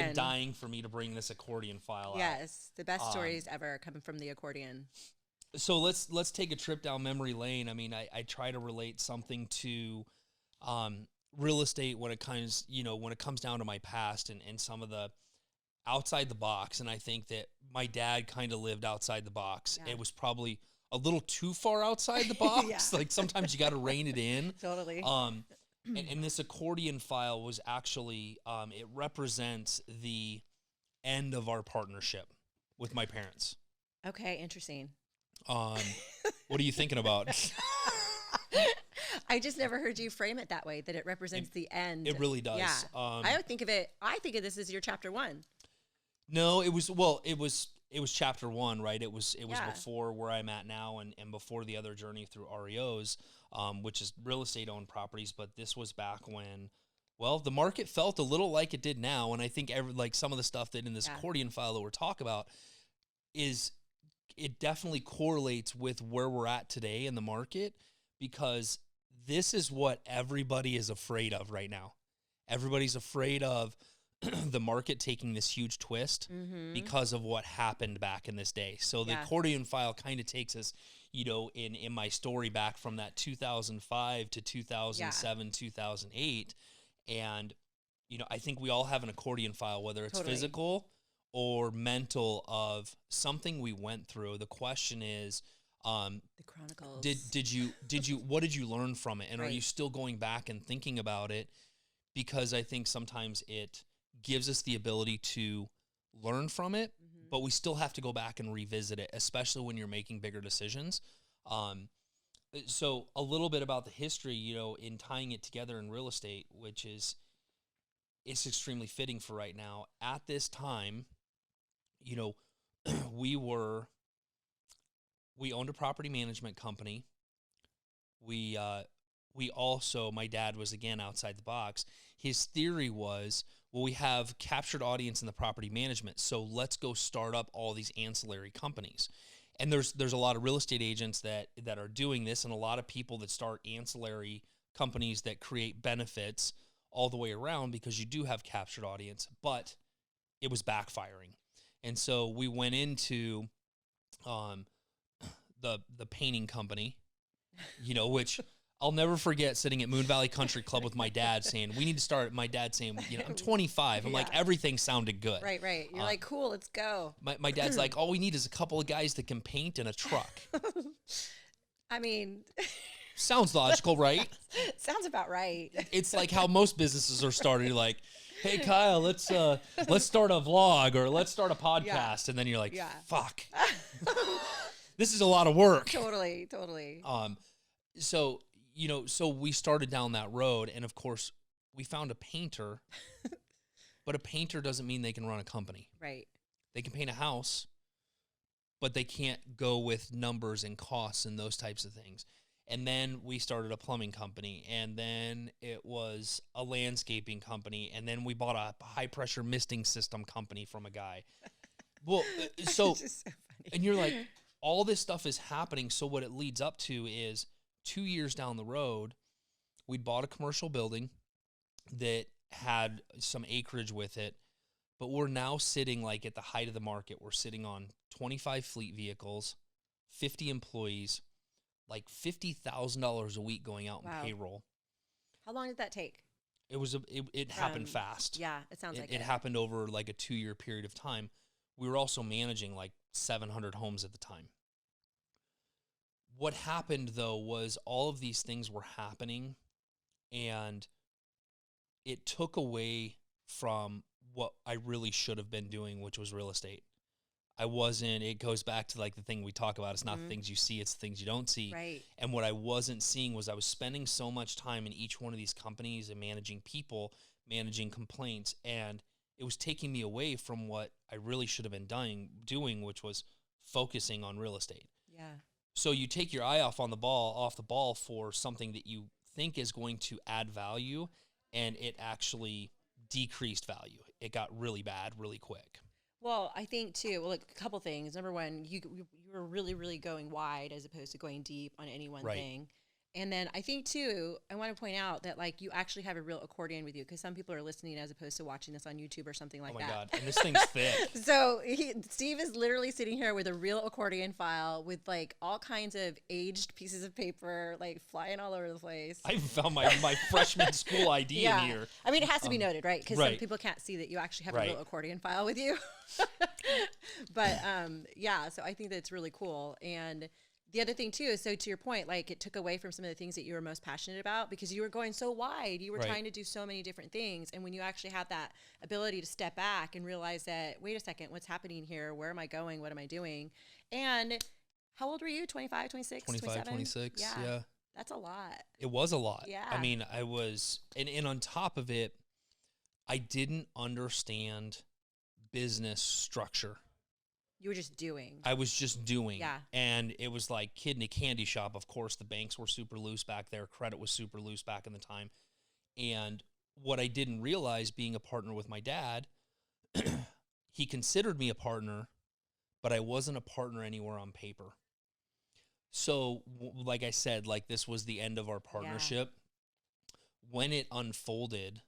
been dying for me to bring this accordion file out. Yes, the best stories ever coming from the accordion. So let's take a trip down memory lane. I mean, I try to relate something to real estate when it comes, when it comes down to my past and some of the outside the box. And I think that my dad kind of lived outside the box. Yeah. It was probably a little too far outside the box. Yeah. Like sometimes you got to rein it in. Totally. And this accordion file was actually, it represents the end of our partnership with my parents. Okay, interesting. What are you thinking about? I just never heard you frame it that way, that it represents the end. It really does. Yeah. I think of this as your chapter 1. No, it was chapter 1, right? It was before where I'm at now and before the other journey through REOs, which is real estate owned properties. But this was back when, the market felt a little like it did now. And I think some of the stuff that in this accordion file that we're talking about it definitely correlates with where we're at today in the market, because this is what everybody is afraid of right now. Everybody's afraid of the market taking this huge twist because of what happened back in this day. So the accordion file kind of takes us, in my story back from that 2005 to 2007, 2008. And, I think we all have an accordion file, whether it's physical or mental, of something we went through. The question is, the chronicles. What did you learn from it? And are you still going back and thinking about it? Because I think sometimes it gives us the ability to learn from it, but we still have to go back and revisit it, especially when you're making bigger decisions. So a little bit about the history, in tying it together in real estate, which is, it's extremely fitting for right now. At this time, we owned a property management company. We also, my dad was again outside the box. His theory was, we have captured audience in the property management, so let's go start up all these ancillary companies. And there's a lot of real estate agents that are doing this, and a lot of people that start ancillary companies that create benefits all the way around, because you do have captured audience, but it was backfiring. And so we went into the painting company, which I'll never forget sitting at Moon Valley Country Club with my dad saying, we need to start. My dad saying, I'm 25. I'm like, everything sounded good. Right. You're like, cool, let's go. My dad's like, all we need is a couple of guys that can paint and a truck. I mean... Sounds logical, right? Sounds about right. It's like how most businesses are started. You're like, hey, Kyle, let's start a vlog, or let's start a podcast. Yeah. And then you're like, fuck. This is a lot of work. Totally. So we started down that road, and of course we found a painter, but a painter doesn't mean they can run a company. Right. They can paint a house, but they can't go with numbers and costs and those types of things. And then we started a plumbing company, and then it was a landscaping company, and then we bought a high-pressure misting system company from a guy. Well, so, just so funny. And you're like, all this stuff is happening, so what it leads up to is 2 years down the road, we bought a commercial building that had some acreage with it, but we're now sitting like at the height of the market. We're sitting on 25 fleet vehicles, 50 employees, like $50,000 a week going out in payroll. How long did that take? It happened fast. Yeah, it sounds like it happened over like a 2-year period of time. We were also managing like 700 homes at the time. What happened though was all of these things were happening, and it took away from what I really should have been doing, which was real estate. It goes back to like the thing we talk about. It's not the things you see, it's the things you don't see. Right. And what I wasn't seeing was I was spending so much time in each one of these companies and managing people, managing complaints, and it was taking me away from what I really should have been doing, which was focusing on real estate. Yeah. So you take your eye off the ball for something that you think is going to add value, and it actually decreased value. It got really bad really quick. Well, I think too, a couple things. Number one, you were really, really going wide as opposed to going deep on any one thing. And then I think too, I want to point out that like you actually have a real accordion with you, because some people are listening as opposed to watching this on YouTube or something like Oh my that. God. And this thing's thick. So Steve is literally sitting here with a real accordion file with like all kinds of aged pieces of paper like flying all over the place. I found my freshman school ID in here. I mean, it has to be noted, right? Because some right. people can't see that you actually have a Right. real accordion file with you. But yeah, so I think that's really cool. And the other thing too is, so to your point, like it took away from some of the things that you were most passionate about because you were going so wide. You were Right. trying to do so many different things. And when you actually have that ability to step back and realize that, wait a second, what's happening here? Where am I going? What am I doing? And how old were you? 25, 26, 25, 27? 26. Yeah. Yeah. That's a lot. It was a lot. Yeah. I mean, I was, and on top of it, I didn't understand business structure. You were just doing. I was just doing. Yeah. And it was like kid in a candy shop. Of course, the banks were super loose back there. Credit was super loose back in the time. And what I didn't realize, being a partner with my dad, he considered me a partner, but I wasn't a partner anywhere on paper. So, like I said, like this was the end of our partnership. When it unfolded,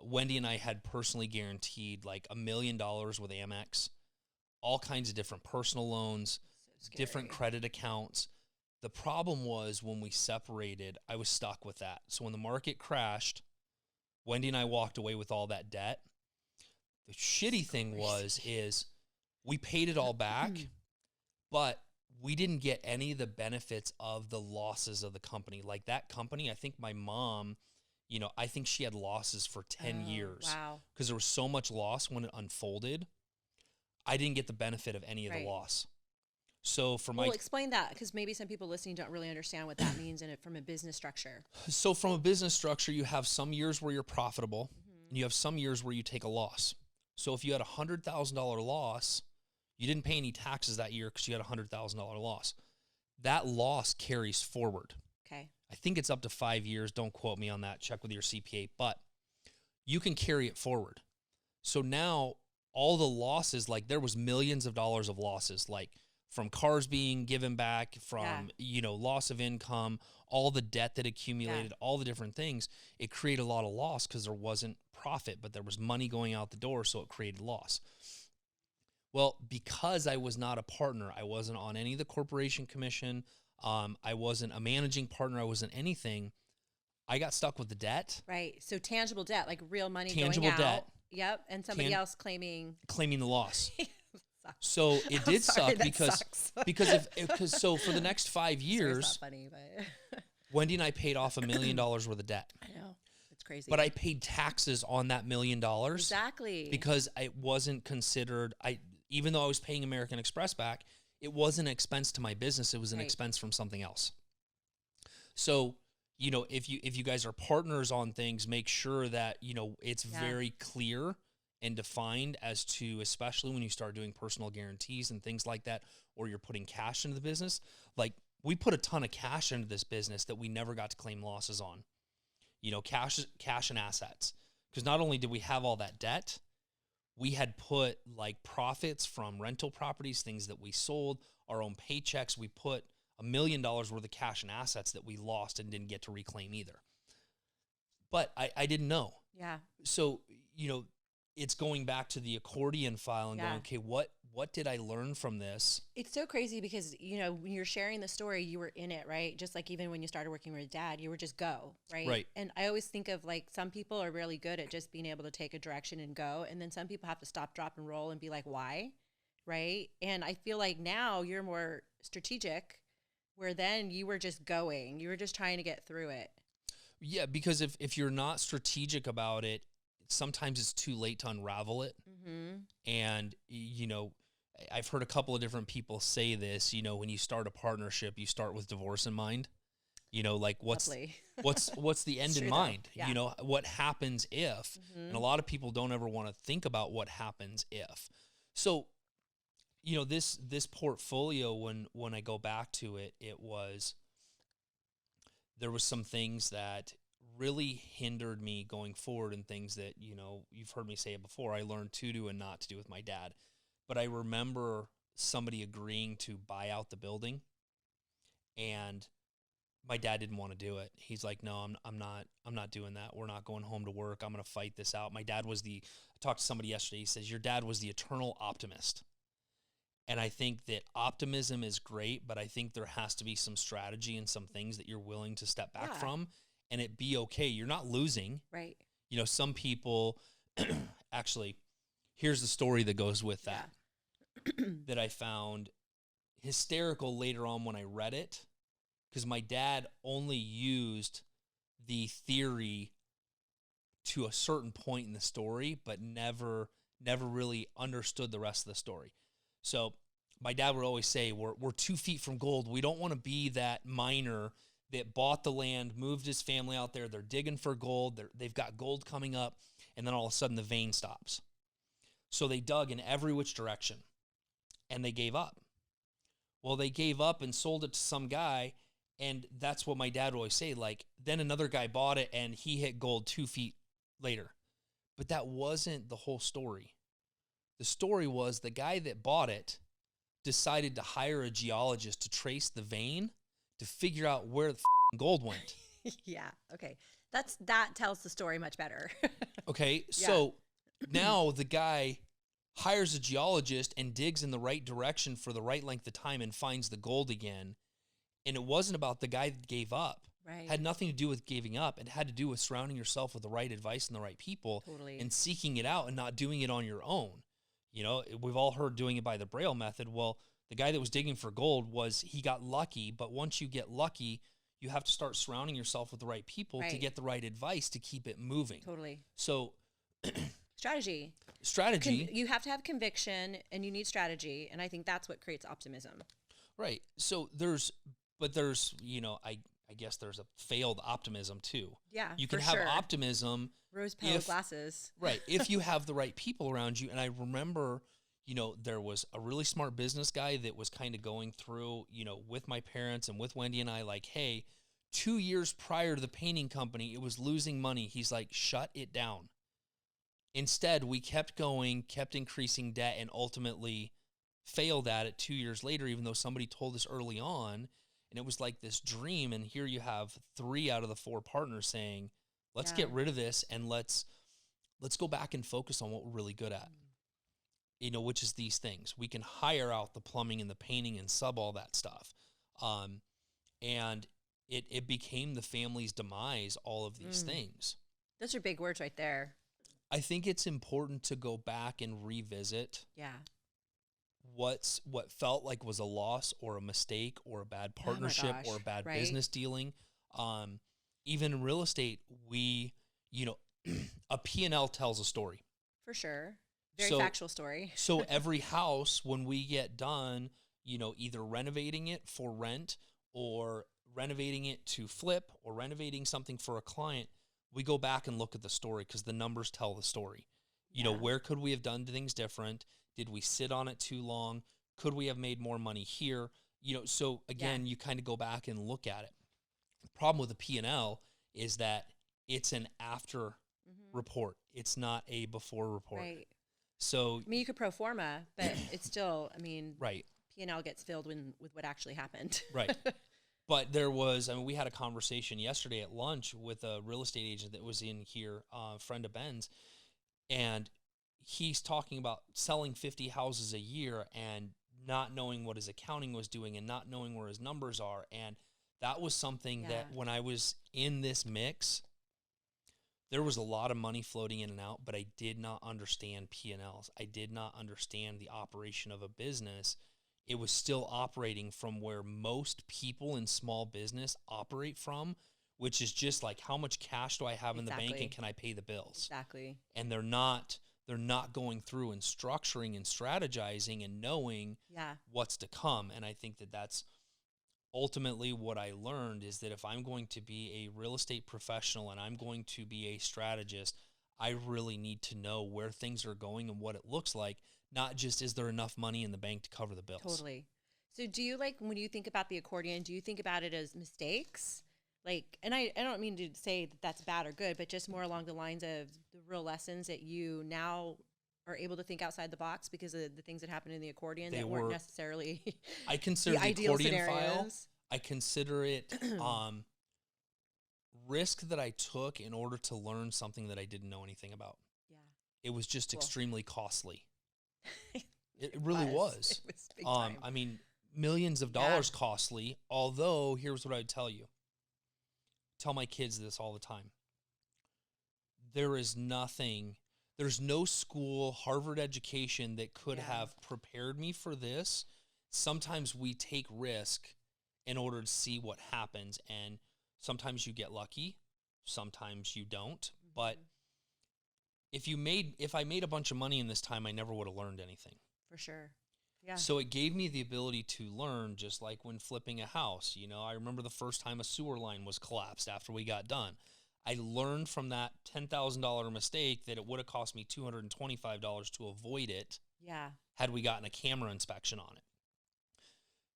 Wendy and I had personally guaranteed like $1 million with Amex, all kinds of different personal loans, different credit accounts. The problem was when we separated, I was stuck with that. So when the market crashed, Wendy and I walked away with all that debt. The shitty thing is we paid it all back, but we didn't get any of the benefits of the losses of the company. Like that company, I think my mom, you know, I think she had losses for 10 years. Wow. Because there was so much loss when it unfolded. I didn't get the benefit of any of the loss. So for my... Well, explain that, because maybe some people listening don't really understand what that means from a business structure. So from a business structure, you have some years where you're profitable, and you have some years where you take a loss. So if you had a $100,000 loss, you didn't pay any taxes that year because you had a $100,000 loss. That loss carries forward. Okay. I think it's up to 5 years. Don't quote me on that. Check with your CPA. But you can carry it forward. So now all the losses, like there was millions of dollars of losses, like from cars being given back, from, you know, loss of income, all the debt that accumulated, all the different things. It created a lot of loss because there wasn't profit, but there was money going out the door, so it created loss. Well, because I was not a partner, I wasn't on any of the corporation commission, I wasn't a managing partner, I wasn't anything, I got stuck with the debt. Right. So tangible debt, like real money Tangible going out. debt. Yep. And somebody else claiming the loss. So it did suck because so for the next 5 years, it's not funny, but Wendy and I paid off $1 million worth of debt. I know. It's crazy. But I paid taxes on that $1 million. Exactly. Because it wasn't considered, even though I was paying American Express back, it wasn't an expense to my business. It was an expense from something else. So, you know, if you guys are partners on things, make sure that, you know, it's very clear and defined as to, especially when you start doing personal guarantees and things like that, or you're putting cash into the business. Like we put a ton of cash into this business that we never got to claim losses on, you know, cash and assets. Because not only did we have all that debt, we had put like profits from rental properties, things that we sold, our own paychecks. We put $1 million worth of cash and assets that we lost and didn't get to reclaim either. But I didn't know. Yeah. So, you know, it's going back to the accordion file and going, okay, what did I learn from this? It's so crazy because, you know, when you're sharing the story, you were in it, right? Just like even when you started working with Dad, you were just go, right? Right. And I always think of like some people are really good at just being able to take a direction and go. And then some people have to stop, drop, and roll and be like, why? Right. And I feel like now you're more strategic, where then you were just going. You were just trying to get through it. Yeah, because if you're not strategic about it, sometimes it's too late to unravel it. And, you know, I've heard a couple of different people say this, you know, when you start a partnership, you start with divorce in mind. You know, like what's the end in mind? Yeah. You know, what happens if? And a lot of people don't ever want to think about what happens if. So, you know, this portfolio, when I go back to it, there was some things that really hindered me going forward, and things that, you know, you've heard me say it before, I learned to do and not to do with my dad. But I remember somebody agreeing to buy out the building, and my dad didn't want to do it. He's like, no, I'm not doing that. We're not going home to work. I'm going to fight this out. My dad was I talked to somebody yesterday. He says, your dad was the eternal optimist. And I think that optimism is great, but I think there has to be some strategy and some things that you're willing to step back from and it be okay. You're not losing. Right. You know, some people actually, here's the story that goes with that, that I found hysterical later on when I read it, because my dad only used the theory to a certain point in the story, but never really understood the rest of the story. So my dad would always say, we're 2 feet from gold. We don't want to be that miner that bought the land, moved his family out there. They're digging for gold. They've got gold coming up, and then all of a sudden the vein stops. So they dug in every which direction, and they gave up. Well, they gave up and sold it to some guy, and that's what my dad would always say. Like, then another guy bought it, and he hit gold 2 feet later. But that wasn't the whole story. The story was the guy that bought it decided to hire a geologist to trace the vein to figure out where the gold went. Yeah. Okay. That tells the story much better. Okay. So now the guy hires a geologist and digs in the right direction for the right length of time and finds the gold again. And it wasn't about the guy that gave up. Right. It had nothing to do with giving up. It had to do with surrounding yourself with the right advice and the right people and seeking it out and not doing it on your own. You know, we've all heard doing it by the Braille method. Well, the guy that was digging for gold he got lucky, but once you get lucky, you have to start surrounding yourself with the right people to get the right advice to keep it moving. Totally. So strategy. You have to have conviction and you need strategy. And I think that's what creates optimism. Right. So there's, you know, I guess there's a failed optimism too. Yeah. You can have optimism. Rose-colored glasses. Right. If you have the right people around you. And I remember, you know, there was a really smart business guy that was kind of going through, you know, with my parents and with Wendy and I, like, hey, 2 years prior to the painting company, it was losing money. He's like, shut it down. Instead, we kept going, kept increasing debt, and ultimately failed at it 2 years later, even though somebody told us early on. And it was like this dream. And here you have 3 out of the 4 partners saying, let's get rid of this and let's go back and focus on what we're really good at. You know, which is these things. We can hire out the plumbing and the painting and sub all that stuff. And it became the family's demise, all of these things. Those are big words right there. I think it's important to go back and revisit what felt like was a loss or a mistake or a bad partnership or a bad business dealing. Even in real estate, you know, a P&L tells a story. For sure. Very factual story. So every house, when we get done, you know, either renovating it for rent or renovating it to flip or renovating something for a client, we go back and look at the story because the numbers tell the story. You know, where could we have done things different? Did we sit on it too long? Could we have made more money here? You know, so again, you kind of go back and look at it. The problem with the P&L is that it's an after report. It's not a before report. Right. So I mean, you could pro forma, but it's still, I mean, P&L gets filled with what actually happened. Right. But there was, I mean, we had a conversation yesterday at lunch with a real estate agent that was in here, a friend of Ben's, and he's talking about selling 50 houses a year and not knowing what his accounting was doing and not knowing where his numbers are. And that was something that when I was in this mix, there was a lot of money floating in and out, but I did not understand P&Ls. I did not understand the operation of a business. It was still operating from where most people in small business operate from, which is just like, how much cash do I have in the bank and can I pay the bills? Exactly. And they're not going through and structuring and strategizing and knowing what's to come. And I think that that's ultimately what I learned, is that if I'm going to be a real estate professional and I'm going to be a strategist, I really need to know where things are going and what it looks like, not just is there enough money in the bank to cover the bills. Totally. So do you, like, when you think about the accordion, do you think about it as mistakes? Like, and I don't mean to say that that's bad or good, but just more along the lines of the real lessons that you now are able to think outside the box because of the things that happened in the accordion that weren't necessarily I consider the ideal Accordion scenarios. File. I consider it risk that I took in order to learn something that I didn't know anything about. Yeah. It was just Cool. extremely costly. It really was. It was big time. I mean, millions of dollars costly, although here's what I would tell you. Tell my kids this all the time. There's no school, Harvard education that could have prepared me for this. Sometimes we take risk in order to see what happens, and sometimes you get lucky, sometimes you don't. But if I made a bunch of money in this time, I never would have learned anything. For sure. Yeah. So it gave me the ability to learn, just like when flipping a house. You know, I remember the first time a sewer line was collapsed after we got done. I learned from that $10,000 mistake that it would have cost me $225 to avoid it. Yeah. Had we gotten a camera inspection on it.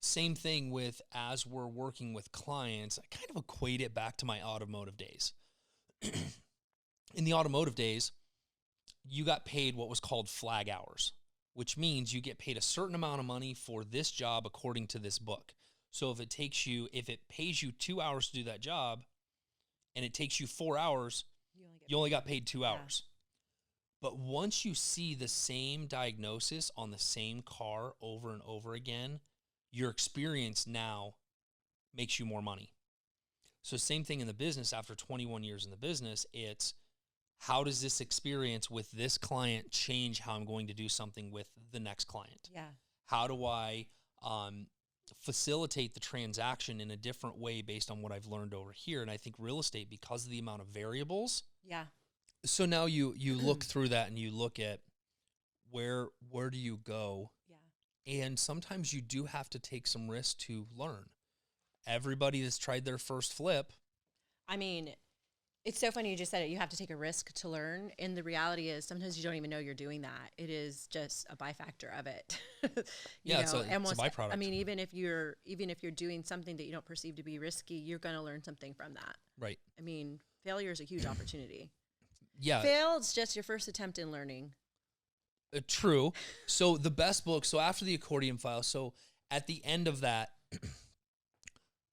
Same thing with as we're working with clients, I kind of equate it back to my automotive days. In the automotive days, you got paid what was called flag hours, which means you get paid a certain amount of money for this job according to this book. So if it pays you 2 hours to do that job and it takes you 4 hours, you only got paid 2 hours. But once you see the same diagnosis on the same car over and over again, your experience now makes you more money. So same thing in the business. After 21 years in the business, it's how does this experience with this client change how I'm going to do something with the next client? Yeah. How do I facilitate the transaction in a different way based on what I've learned over here? And I think real estate, because of the amount of variables. Yeah. So now you look through that and you look at where do you go? Yeah. And sometimes you do have to take some risks to learn. Everybody that's tried their first flip. I mean, it's so funny you just said it. You have to take a risk to learn. And the reality is sometimes you don't even know you're doing that. It is just a byfactor of it. It's a byproduct. I mean, even if you're doing something that you don't perceive to be risky, you're going to learn something from that. Right. I mean, failure is a huge opportunity. Yeah. Fail, it's just your first attempt in learning. True. So the best book, so after the Accordion File, so at the end of that,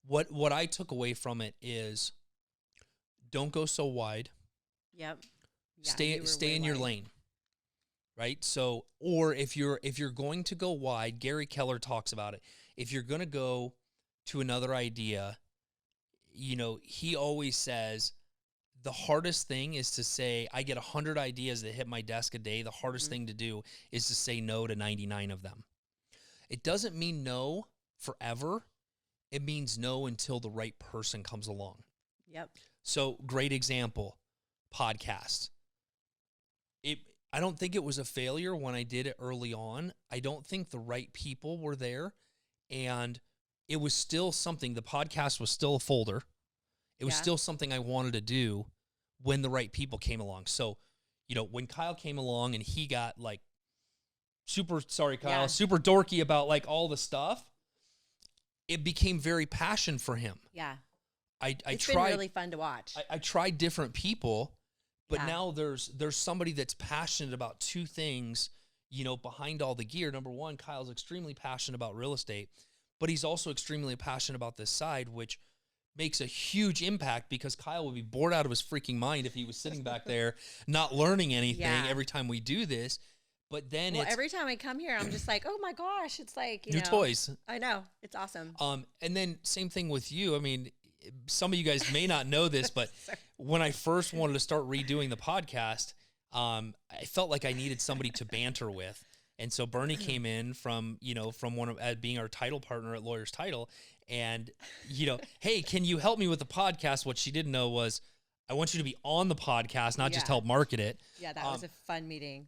what I took away from it is don't go so wide. Yep. Yeah, stay in your lane. Right? So, or if you're going to go wide, Gary Keller talks about it. If you're going to go to another idea, you know, he always says the hardest thing is to say, I get 100 ideas that hit my desk a day. The hardest thing to do is to say no to 99 of them. It doesn't mean no forever. It means no until the right person comes along. Yep. So great example, podcast. I don't think it was a failure when I did it early on. I don't think the right people were there, and it was still something. The podcast was still a folder. It was still something I wanted to do when the right people came along. So, you know, when Kyle came along and he got like super dorky about like all the stuff, it became very passion for him. Yeah. It's been really fun to watch. I tried different people, but now there's somebody that's passionate about two things, you know, behind all the gear. Number one, Kyle's extremely passionate about real estate, but he's also extremely passionate about this side, which makes a huge impact because Kyle would be bored out of his freaking mind if he was sitting back there not learning anything every time we do this. But then every time I come here, I'm just like, oh my gosh, it's like, new toys. I know. It's awesome. And then same thing with you. I mean, some of you guys may not know this, but when I first wanted to start redoing the podcast, I felt like I needed somebody to banter with. And so Bernie came in from one of being our title partner at Lawyers Title. And, you know, hey, can you help me with the podcast? What she didn't know was I want you to be on the podcast, not just help market it. Yeah, that was a fun meeting.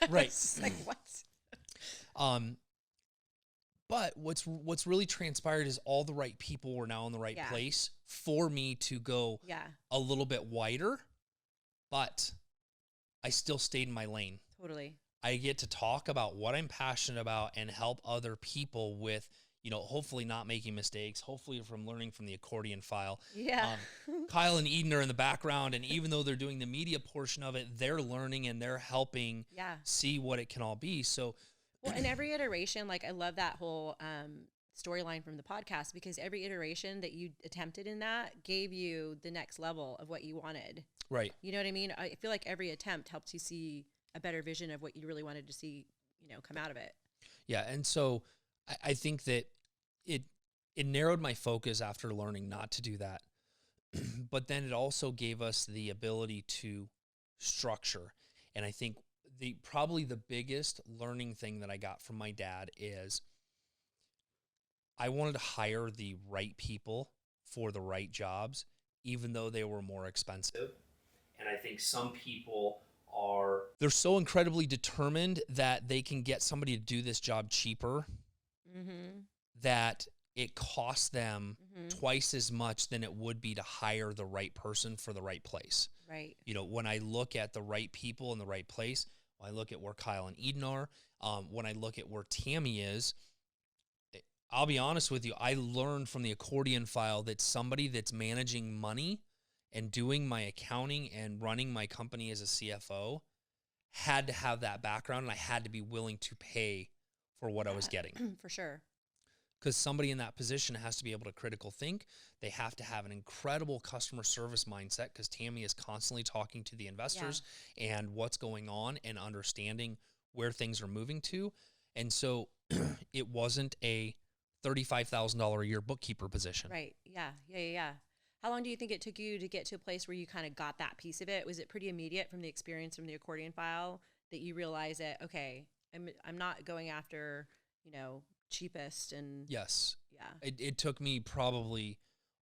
Right. It's like, what? But what's really transpired is all the right people were now in the right place for me to go a little bit wider, but I still stayed in my lane. Totally. I get to talk about what I'm passionate about and help other people with, you know, hopefully not making mistakes, hopefully from learning from the Accordion File. Yeah. Kyle and Eden are in the background, and even though they're doing the media portion of it, they're learning and they're helping see what it can all be. So, well, in every iteration, like I love that whole storyline from the podcast, because every iteration that you attempted in that gave you the next level of what you wanted. Right. You know what I mean? I feel like every attempt helps you see a better vision of what you really wanted to see, come out of it. Yeah. And so I think that it narrowed my focus after learning not to do that. But then it also gave us the ability to structure. And I think probably the biggest learning thing that I got from my dad is I wanted to hire the right people for the right jobs, even though they were more expensive. And I think some people they're so incredibly determined that they can get somebody to do this job cheaper, that it costs them twice as much than it would be to hire the right person for the right place. Right. When I look at the right people in the right place, when I look at where Kyle and Eden are, when I look at where Tammy is, I'll be honest with you, I learned from the Accordion File that somebody that's managing money and doing my accounting and running my company as a CFO had to have that background, and I had to be willing to pay for what I was getting. For sure. Because somebody in that position has to be able to critical think. They have to have an incredible customer service mindset, because Tammy is constantly talking to the investors and what's going on and understanding where things are moving to. And so it wasn't a $35,000 a year bookkeeper position. Right. Yeah. How long do you think it took you to get to a place where you kind of got that piece of it? Was it pretty immediate from the experience from the Accordion File that you realized that, okay, I'm not going after, cheapest and yes. Yeah. It took me probably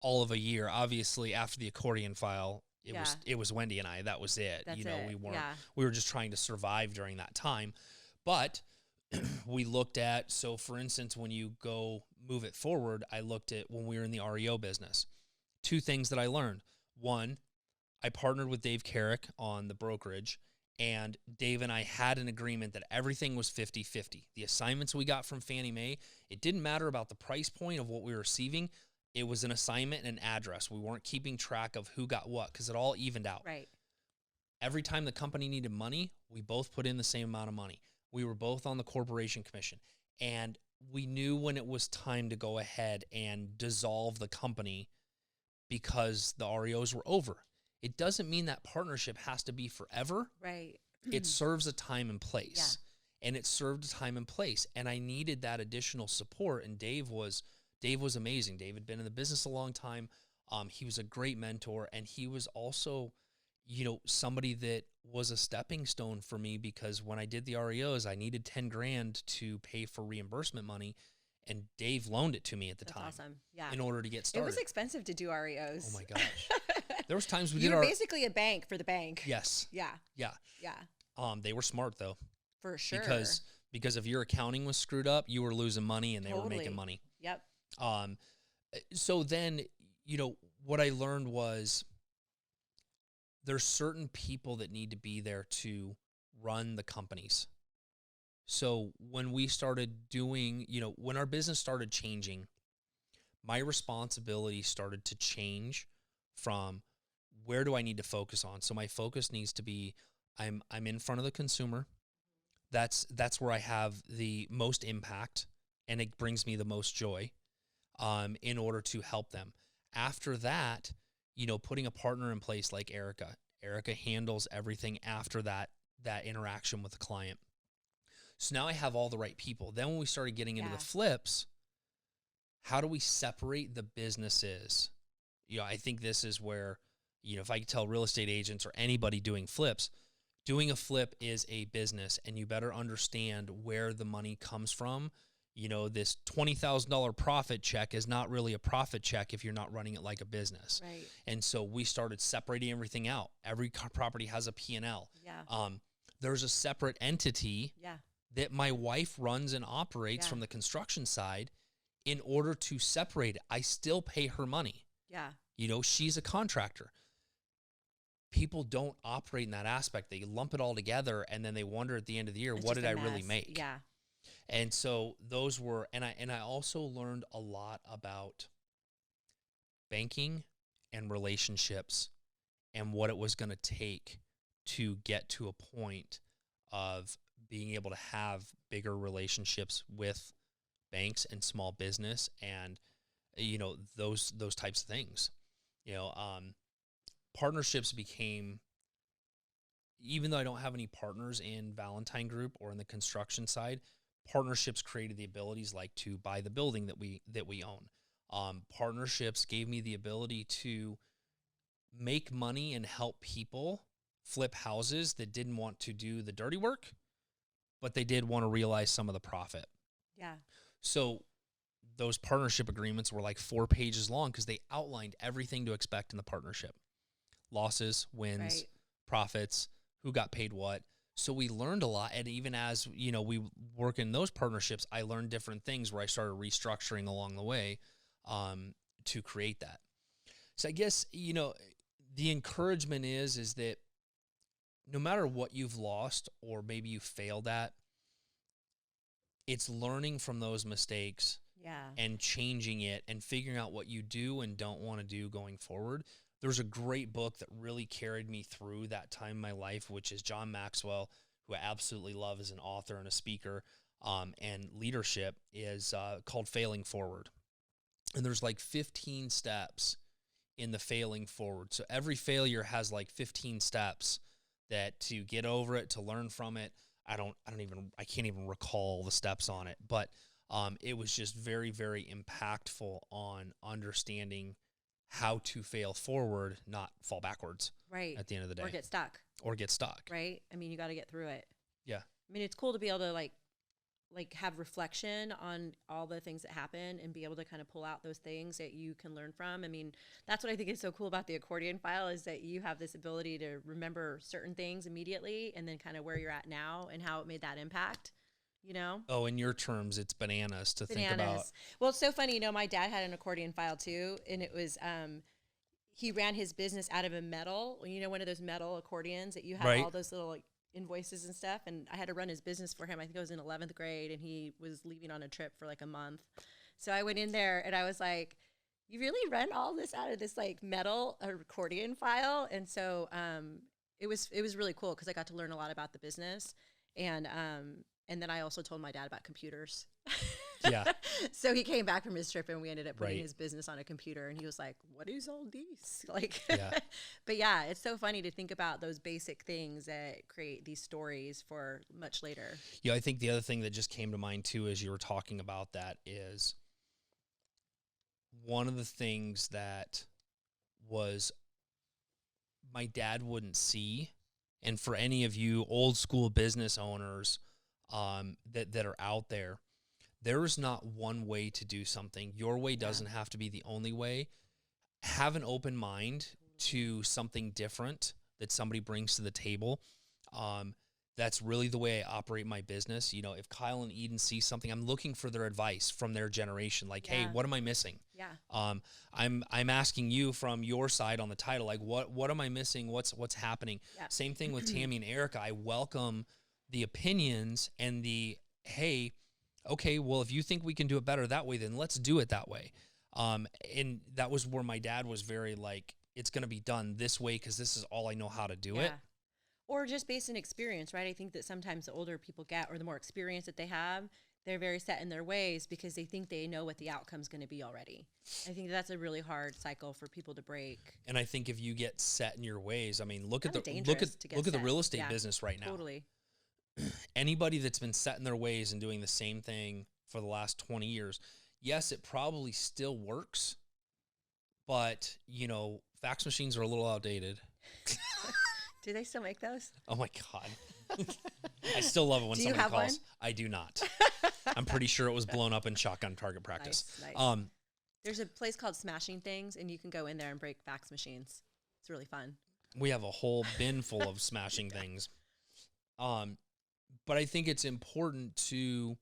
all of a year. Obviously, after the Accordion File, it was Wendy and I. That was it. That's we were just trying to survive during that time. But we looked at, so for instance, when you go move it forward, I looked at when we were in the REO business. Two things that I learned. One, I partnered with Dave Carrick on the brokerage, and Dave and I had an agreement that everything was 50-50. The assignments we got from Fannie Mae, it didn't matter about the price point of what we were receiving. It was an assignment and an address. We weren't keeping track of who got what, because it all evened out. Right. Every time the company needed money, we both put in the same amount of money. We were both on the corporation commission, and we knew when it was time to go ahead and dissolve the company because the REOs were over. It doesn't mean that partnership has to be forever. Right. It serves a time and place. Yeah. And it served a time and place. And I needed that additional support. And Dave was amazing. Dave had been in the business a long time. He was a great mentor. And he was also, somebody that was a stepping stone for me, because when I did the REOs, I needed $10,000 to pay for reimbursement money. And Dave loaned it to me at the time. Awesome. Yeah. In order to get started. It was expensive to do REOs. Oh my gosh. There was times we you did were basically a bank for the bank. Yes. Yeah. Yeah. Yeah. They were smart though. For sure. Because if your accounting was screwed up, you were losing money and they were making money. Yep. So then, what I learned was there's certain people that need to be there to run the companies. So when we started doing, when our business started changing, my responsibility started to change from where do I need to focus on? So my focus needs to be, I'm in front of the consumer. That's where I have the most impact, and it brings me the most joy, in order to help them. After that, putting a partner in place like Erica. Erica handles everything after that interaction with the client. So now I have all the right people. Then when we started getting into the flips, how do we separate the businesses? I think this is where, if I could tell real estate agents or anybody doing flips, doing a flip is a business, and you better understand where the money comes from. This $20,000 profit check is not really a profit check if you're not running it like a business. Right. And so we started separating everything out. Every property has a P&L. Yeah. There's a separate entity that my wife runs and operates from the construction side in order to separate it. I still pay her money. Yeah. She's a contractor. People don't operate in that aspect. They lump it all together, and then they wonder at the end of the year, what did I really make? Yeah. And so those were, and I also learned a lot about banking and relationships and what it was going to take to get to a point of being able to have bigger relationships with banks and small business and, those types of things. Partnerships became, even though I don't have any partners in Valentine Group or in the construction side, partnerships created the abilities like to buy the building that we own. Partnerships gave me the ability to make money and help people flip houses that didn't want to do the dirty work, but they did want to realize some of the profit. Yeah. So those partnership agreements were like 4 pages long because they outlined everything to expect in the partnership: losses, wins, profits, who got paid what. So we learned a lot. And even as, we work in those partnerships, I learned different things where I started restructuring along the way to create that. So I guess, the encouragement is that no matter what you've lost or maybe you failed at, it's learning from those mistakes and changing it and figuring out what you do and don't want to do going forward. There's a great book that really carried me through that time in my life, which is John Maxwell, who I absolutely love as an author and a speaker, and leadership, is called Failing Forward. And there's like 15 steps in the failing forward. So every failure has like 15 steps that to get over it, to learn from it. I can't even recall the steps on it, but it was just very, very impactful on understanding how to fail forward, not fall backwards. Right. At the end of the day. Or get stuck. Right. I mean, you got to get through it. Yeah. I mean, it's cool to be able to like have reflection on all the things that happen and be able to kind of pull out those things that you can learn from. I mean, that's what I think is so cool about the Accordion File, is that you have this ability to remember certain things immediately and then kind of where you're at now and how it made that impact, Oh, in your terms, it's bananas to think about. Well, it's so funny. My dad had an Accordion File too, and it was, he ran his business out of a metal, one of those metal accordions that you have all those little like invoices and stuff. And I had to run his business for him. I think I was in 11th grade and he was leaving on a trip for like a month. So I went in there and I was like, you really run all this out of this like metal accordion file? And so it was really cool because I got to learn a lot about the business. And then I also told my dad about computers. Yeah. So he came back from his trip and we ended up putting his business on a computer, and he was like, what is all these? Like, but yeah, it's so funny to think about those basic things that create these stories for much later. Yeah. I think the other thing that just came to mind too, as you were talking about that, is one of the things that was my dad wouldn't see. And for any of you old school business owners that are out there, there is not one way to do something. Your way doesn't have to be the only way. Have an open mind to something different that somebody brings to the table. That's really the way I operate my business. If Kyle and Eden see something, I'm looking for their advice from their generation. Like, hey, what am I missing? Yeah. I'm asking you from your side on the title, like what am I missing? What's happening? Yeah. Same thing with Tammy and Erica. I welcome the opinions and the, hey, okay, well, if you think we can do it better that way, then let's do it that way. And that was where my dad was very like, it's going to be done this way because this is all I know how to do it. Or just based on experience, right? I think that sometimes the older people get, or the more experience that they have, they're very set in their ways because they think they know what the outcome's going to be already. I think that's a really hard cycle for people to break. And I think if you get set in your ways, I mean, look at the real estate business right now. Totally. Anybody that's been set in their ways and doing the same thing for the last 20 years, yes, it probably still works, but, fax machines are a little outdated. Do they still make those? Oh, my God. I still love it when somebody calls. One? I do not. I'm pretty sure it was blown up in shotgun target practice. Nice. There's a place called Smashing Things, and you can go in there and break fax machines. It's really fun. We have a whole bin full of smashing things. But I think it's important to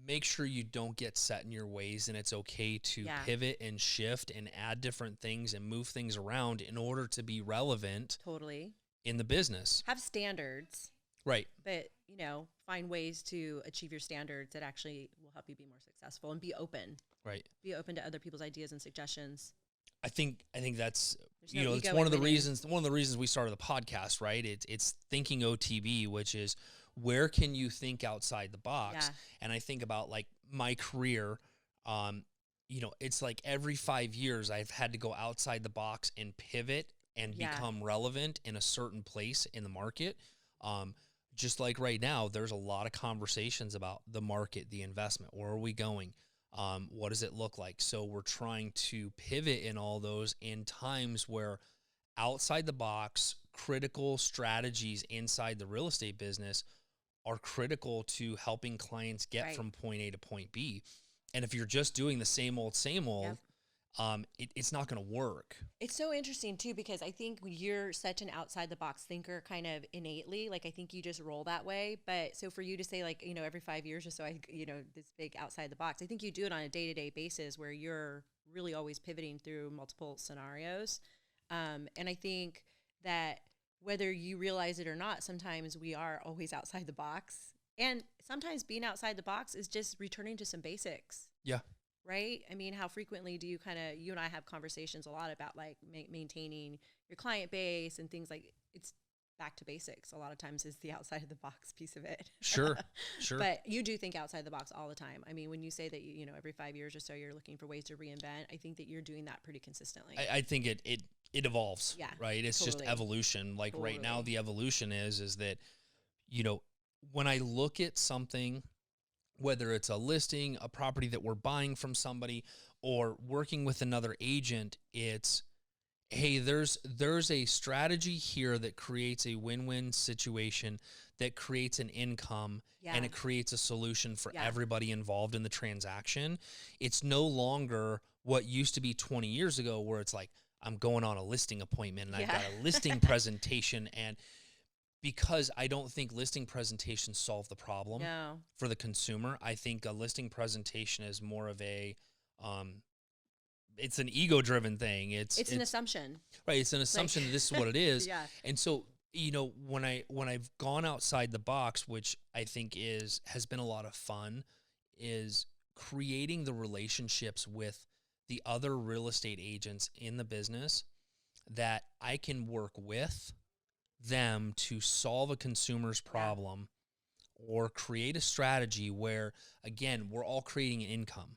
make sure you don't get set in your ways, and it's okay to pivot and shift and add different things and move things around in order to be relevant. Totally. In the business. Have standards. Right. But, find ways to achieve your standards that actually will help you be more successful, and be open. Right. Be open to other people's ideas and suggestions. I think that's, it's one of the reasons we started the podcast, right? It's thinking OTB, which is where can you think outside the box? Yeah. And I think about like my career, it's like every 5 years I've had to go outside the box and pivot and Yeah. become relevant in a certain place in the market. Um, just like right now, there's a lot of conversations about the market, the investment. Where are we going? What does it look like? So we're trying to pivot in all those in times where outside the box, critical strategies inside the real estate business are critical to helping clients get Right. from point A to point B. And if you're just doing the same old, Yep. it's not going to work. It's so interesting too, because I think you're such an outside the box thinker kind of innately. Like, I think you just roll that way. But so for you to say, like, every 5 years or so, this big outside the box, I think you do it on a day-to-day basis where you're really always pivoting through multiple scenarios. And I think that whether you realize it or not, sometimes we are always outside the box. And sometimes being outside the box is just returning to some basics. Yeah. Right? I mean, how frequently do you you and I have conversations a lot about like maintaining your client base and things like it's back to basics. A lot of times is the outside of the box piece of it. Sure. Sure. But you do think outside the box all the time. I mean, when you say that, every 5 years or so, you're looking for ways to reinvent, I think that you're doing that pretty consistently. I think it evolves. Yeah, Right. It's just totally. evolution. Like right now, Totally. the evolution is that, when I look at something, whether it's a listing, a property that we're buying from somebody, or working with another agent, it's, hey, there's a strategy here that creates a win-win situation, that creates an income, Yeah. and it creates a solution for Yeah. everybody involved in the transaction. It's no longer what used to be 20 years ago, where it's like, I'm going on a listing appointment and I've Yeah. got a listing presentation, and because I don't think listing presentations solve the problem No. for the consumer. I think a listing presentation is more of it's an ego-driven thing. It's an assumption. Right. It's an assumption that this is what it is. Yeah. And so, when I've gone outside the box, which I think has been a lot of fun, is creating the relationships with the other real estate agents in the business that I can work with them to solve a consumer's problem or create a strategy where, again, we're all creating an income.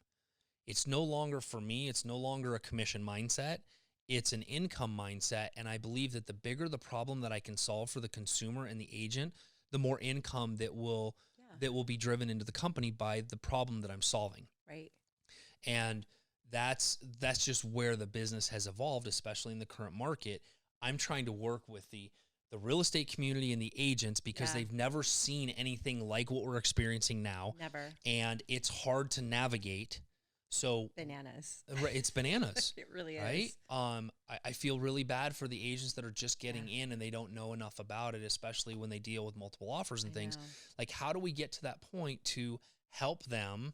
It's no longer, for me, it's no longer a commission mindset. It's an income mindset. And I believe that the bigger the problem that I can solve for the consumer and the agent, the more income that will be driven into the company by the problem that I'm solving. Right. And that's just where the business has evolved, especially in the current market. I'm trying to work with the real estate community and the agents because they've never seen anything like what we're experiencing now. Never. And it's hard to navigate. So Bananas. it's bananas. It really right? is. I feel really bad for the agents that are just getting in and they don't know enough about it, especially when they deal with multiple offers and things. know. Like, how do we get to that point to help them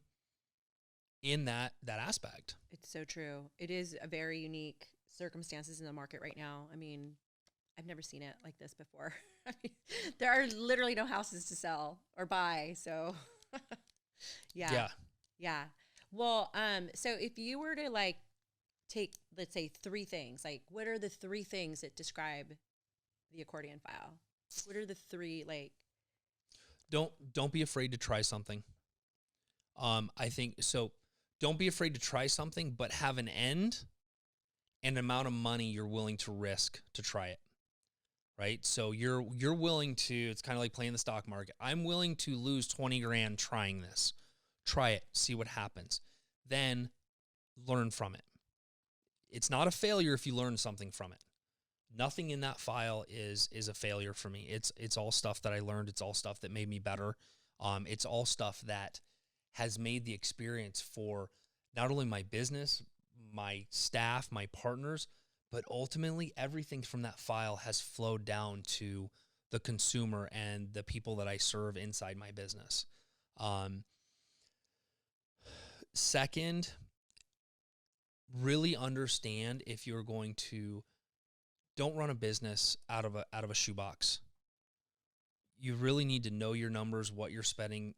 in that aspect? It's so true. It is a very unique circumstances in the market right now. I mean, I've never seen it like this before. I mean, there are literally no houses to sell or buy. So yeah. Well, so if you were to like take, let's say 3 things, like what are the 3 things that describe the Accordion File? What are the 3, like? Don't be afraid to try something. I think so. Don't be afraid to try something, but have an end and amount of money you're willing to risk to try it. Right? So you're willing to, it's kind of like playing the stock market. I'm willing to lose 20 grand trying this. Try it, see what happens. Then learn from it. It's not a failure if you learn something from it. Nothing in that file is a failure for me. It's all stuff that I learned. It's all stuff that made me better. It's all stuff that has made the experience for not only my business, my staff, my partners, but ultimately everything from that file has flowed down to the consumer and the people that I serve inside my business. Second, really understand if you're going to, don't run a business out of a shoebox. You really need to know your numbers, what you're spending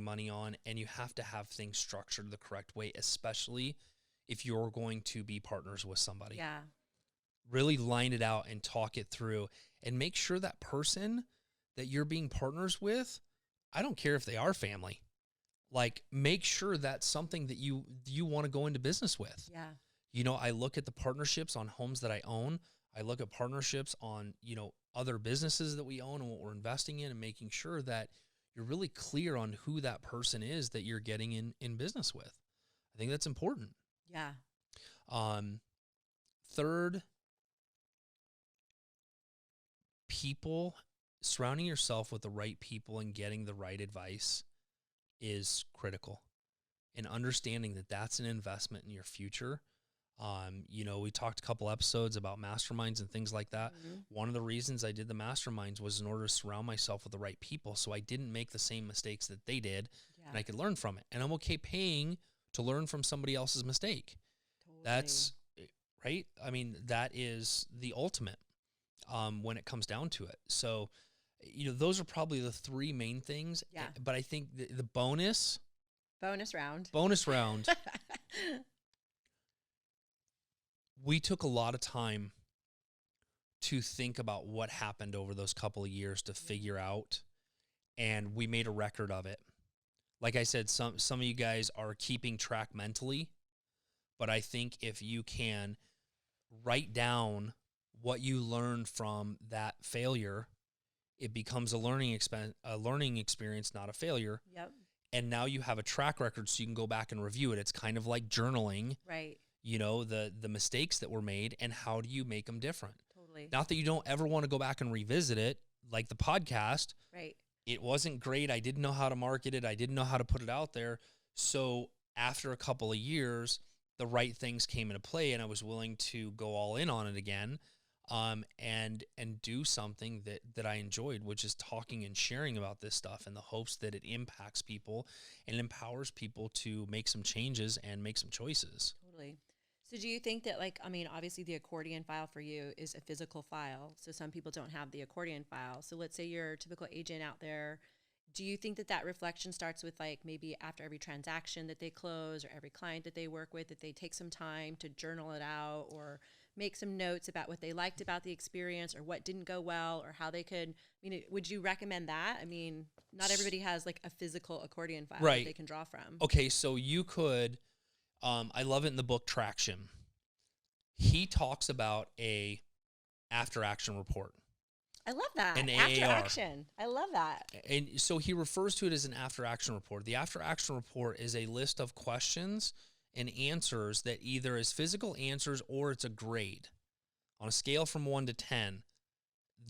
money on, and you have to have things structured the correct way, especially if you're going to be partners with somebody. Yeah. Really line it out and talk it through and make sure that person that you're being partners with, I don't care if they are family. like make sure that's something that you want to go into business with. Yeah. You know, I look at the partnerships on homes that I own. I look at partnerships on, you know, other businesses that we own and what we're investing in, and making sure that you're really clear on who that person is that you're getting in business with. I think that's important. Yeah. Third, people, surrounding yourself with the right people and getting the right advice is critical. And understanding that that's an investment in your future. You know, we talked a couple episodes about masterminds and things like that. Mm-hmm. One of the reasons I did the masterminds was in order to surround myself with the right people, so I didn't make the same mistakes that they did, and I could learn from it. And I'm okay paying to learn from somebody else's mistake. Totally. That's right. I mean, that is the ultimate when it comes down to it. So, you know, those are probably the three main things. Yeah. But I think the bonus round. We took a lot of time to think about what happened over those couple of years to figure out, and we made a record of it. Like I said, some of you guys are keeping track mentally, but I think if you can write down what you learned from that failure, it becomes a learning experience, not a failure. Yep. And now you have a track record, so you can go back and review it. It's kind of like journaling. Right. You know, the mistakes that were made and how do you make them different? Totally. Not that you don't ever want to go back and revisit it, like the podcast. Right. It wasn't great. I didn't know how to market it. I didn't know how to put it out there. So after a couple of years, the right things came into play, and I was willing to go all in on it again, and do something that I enjoyed, which is talking and sharing about this stuff in the hopes that it impacts people and empowers people to make some changes and make some choices. Totally. So do you think that, like, I mean, obviously the accordion file for you is a physical file. So some people don't have the accordion file. So let's say you're a typical agent out there. Do you think that reflection starts with, like, maybe after every transaction that they close or every client that they work with, that they take some time to journal it out or make some notes about what they liked about the experience or what didn't go well or how they could, I mean, would you recommend that? I mean, not everybody has like a physical accordion file that they can draw from. Okay. So you could, I love it in the book Traction. He talks about a after action report. I love that. An after AAR. action. I love that. And so he refers to it as an after action report. The after action report is a list of questions and answers that either is physical answers or it's a grade. On a scale from 1 to 10,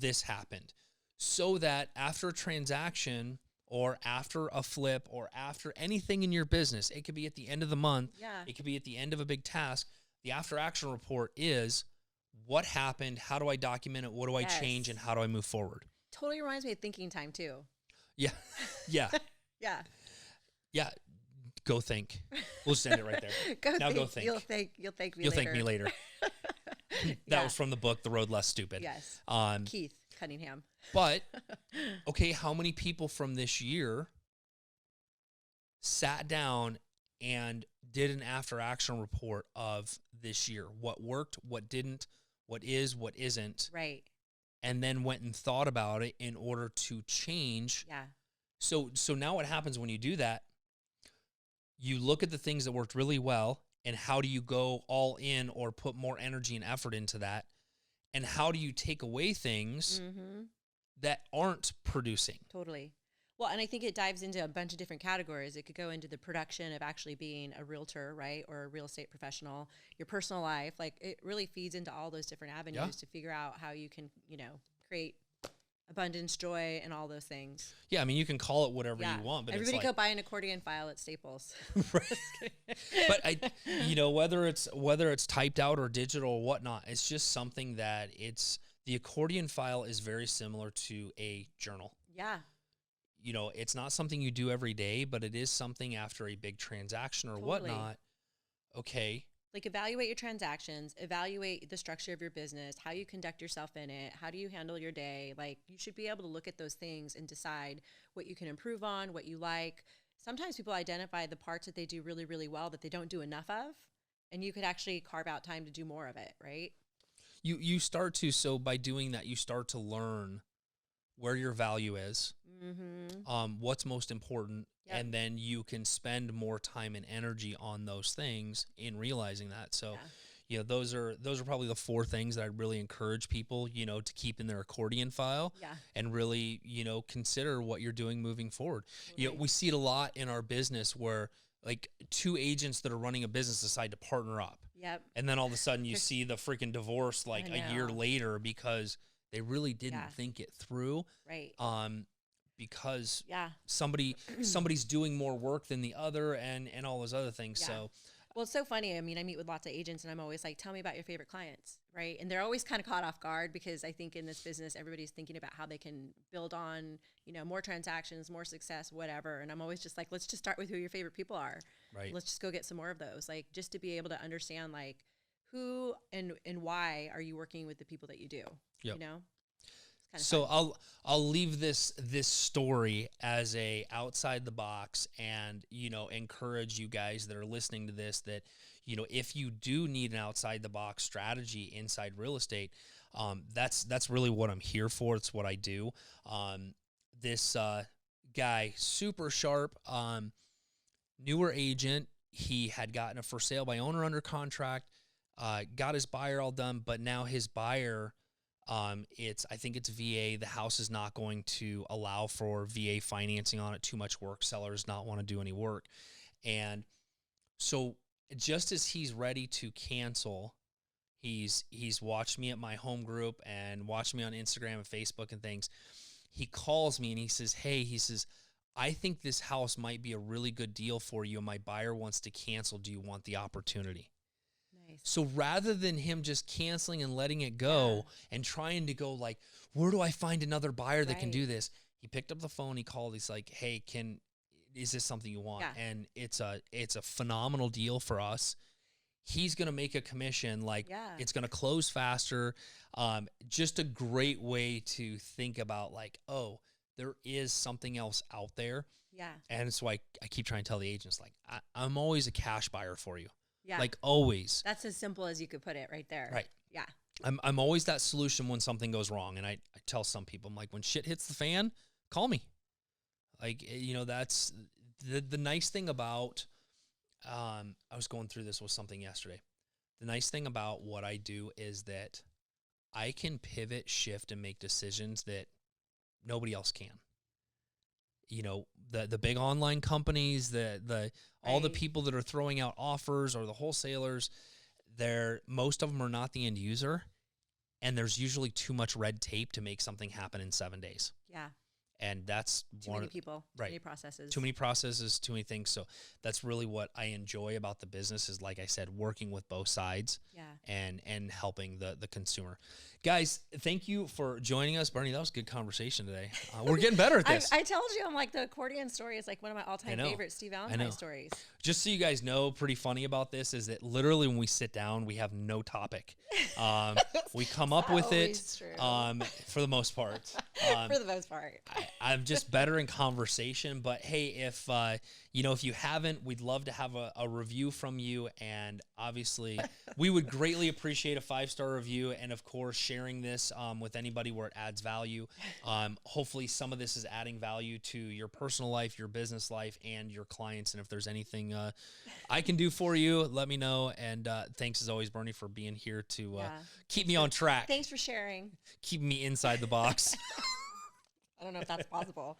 this happened. So that after a transaction or after a flip or after anything in your business, it could be at the end of the month, it could be at the end of a big task, the after action report is what happened, how do I document it, what do I change, and how do I move forward? Totally reminds me of thinking time too. Yeah. Yeah. Yeah. Yeah. Go think. We'll just end it right there. Go think. You'll thank me later. You'll thank me later. That was from the book, The Road Less Stupid. Yes. Keith Cunningham. But, okay, how many people from this year sat down and did an after-action report of this year? What worked, what didn't, what is, what isn't. Right. And then went and thought about it in order to change. Yeah. So now what happens when you do that? You look at the things that worked really well, and how do you go all in or put more energy and effort into that? And how do you take away things that aren't producing? Totally. Well, and I think it dives into a bunch of different categories. It could go into the production of actually being a realtor, right? Or a real estate professional, your personal life. Like, it really feeds into all those different avenues to figure out how you can, create abundance, joy, and all those things. Yeah, I mean, you can call it whatever you want, but everybody it's go buy an accordion file at Staples. But whether it's typed out or digital or whatnot, it's just something that the accordion file is very similar to a journal. Yeah. It's not something you do every day, but it is something after a big transaction or whatnot. Okay. Like, evaluate your transactions, evaluate the structure of your business, how you conduct yourself in it, how do you handle your day? Like, you should be able to look at those things and decide what you can improve on, what you like. Sometimes people identify the parts that they do really, really well that they don't do enough of, and you could actually carve out time to do more of it, right? You start to, so by doing that, you start to learn where your value is, what's most important, Yep. And then you can spend more time and energy on those things in realizing that. So, Yeah. you know, those are probably the 4 things that I'd really encourage people, you know, to keep in their accordion file Yeah. and really, you know, consider what you're doing moving forward. You know, Totally. we see it a lot in our business where like 2 agents that are running a business decide to partner up. Yep. And then all of a sudden you see the freaking divorce like I a year know. later because they really didn't Yeah. think it through. Right. Because Yeah. somebody's doing more work than the other and all those other things. Yeah. So Well, it's so funny. I mean, I meet with lots of agents and I'm always like, tell me about your favorite clients, right? And they're always kind of caught off guard because I think in this business, everybody's thinking about how they can build on, you know, more transactions, more success, whatever. And I'm always just like, let's just start with who your favorite people are. right. Let's just go get some more of those. Like, just to be able to understand, like, who and why are you working with the people that you do, Yep. you know? It's So kind of I'll leave this story as a outside the box and, you know, encourage you guys that are listening to this that, you know, if you do need an outside the box strategy inside real estate, that's really what I'm here for. It's what I do. This guy, super sharp, newer agent. He had gotten a for sale by owner under contract, got his buyer all done, but now his buyer, I think it's VA. The house is not going to allow for VA financing on it. Too much work. Sellers not want to do any work. And so just as he's ready to cancel, he's watched me at my home group and watched me on Instagram and Facebook and things. He calls me and he says, hey, he says, I think this house might be a really good deal for you. And my buyer wants to cancel. Do you want the opportunity? nice. So rather than him just canceling and letting it go and trying to go like, where do I find another buyer that can Right. do this? He picked up the phone, he called, he's like, hey, is this something you want? Yeah. And it's a phenomenal deal for us. He's going to make a commission. Like Yeah. it's going to close faster. Just a great way to think about like, oh, there is something else out there. Yeah. And so I keep trying to tell the agents, like, I'm always a cash buyer for you. Yeah. Like always. That's as simple as you could put it right there. Right. Yeah. I'm always that solution when something goes wrong. And I tell some people, I'm like, when shit hits the fan, call me. Like, you know, that's the nice thing about, I was going through this with something yesterday. The nice thing about what I do is that I can pivot, shift, and make decisions that nobody else can. You know, the big online companies, all the Right. people that are throwing out offers or the wholesalers, most of them are not the end user, and there's usually too much red tape to make something happen in 7 days. Yeah. And that's Too many people. Too right. many processes. Too many processes, too many things. So that's really what I enjoy about the business is, like I said, working with both sides Yeah. and helping the consumer. Guys, thank you for joining us. Bernie, that was a good conversation today. We're getting better at this. I told you, I'm like, the accordion story is like one of my all-time know. favorite Steve know. Valentine stories. Just so you guys know, pretty funny about this is that literally when we sit down, we have no topic. We come up with it Always true. for the most part. For the most part. I'm just better in conversation, but hey, if if you haven't, we'd love to have a review from you, and obviously we would greatly appreciate a 5-star review, and of course sharing this with anybody where it adds value. Hopefully some of this is adding value to your personal life, your business life, and your clients, and if there's anything I can do for you, let me know, and thanks as always, Bernie, for being here to keep me on track, Thanks for sharing. keep me inside the box. I don't know if that's possible.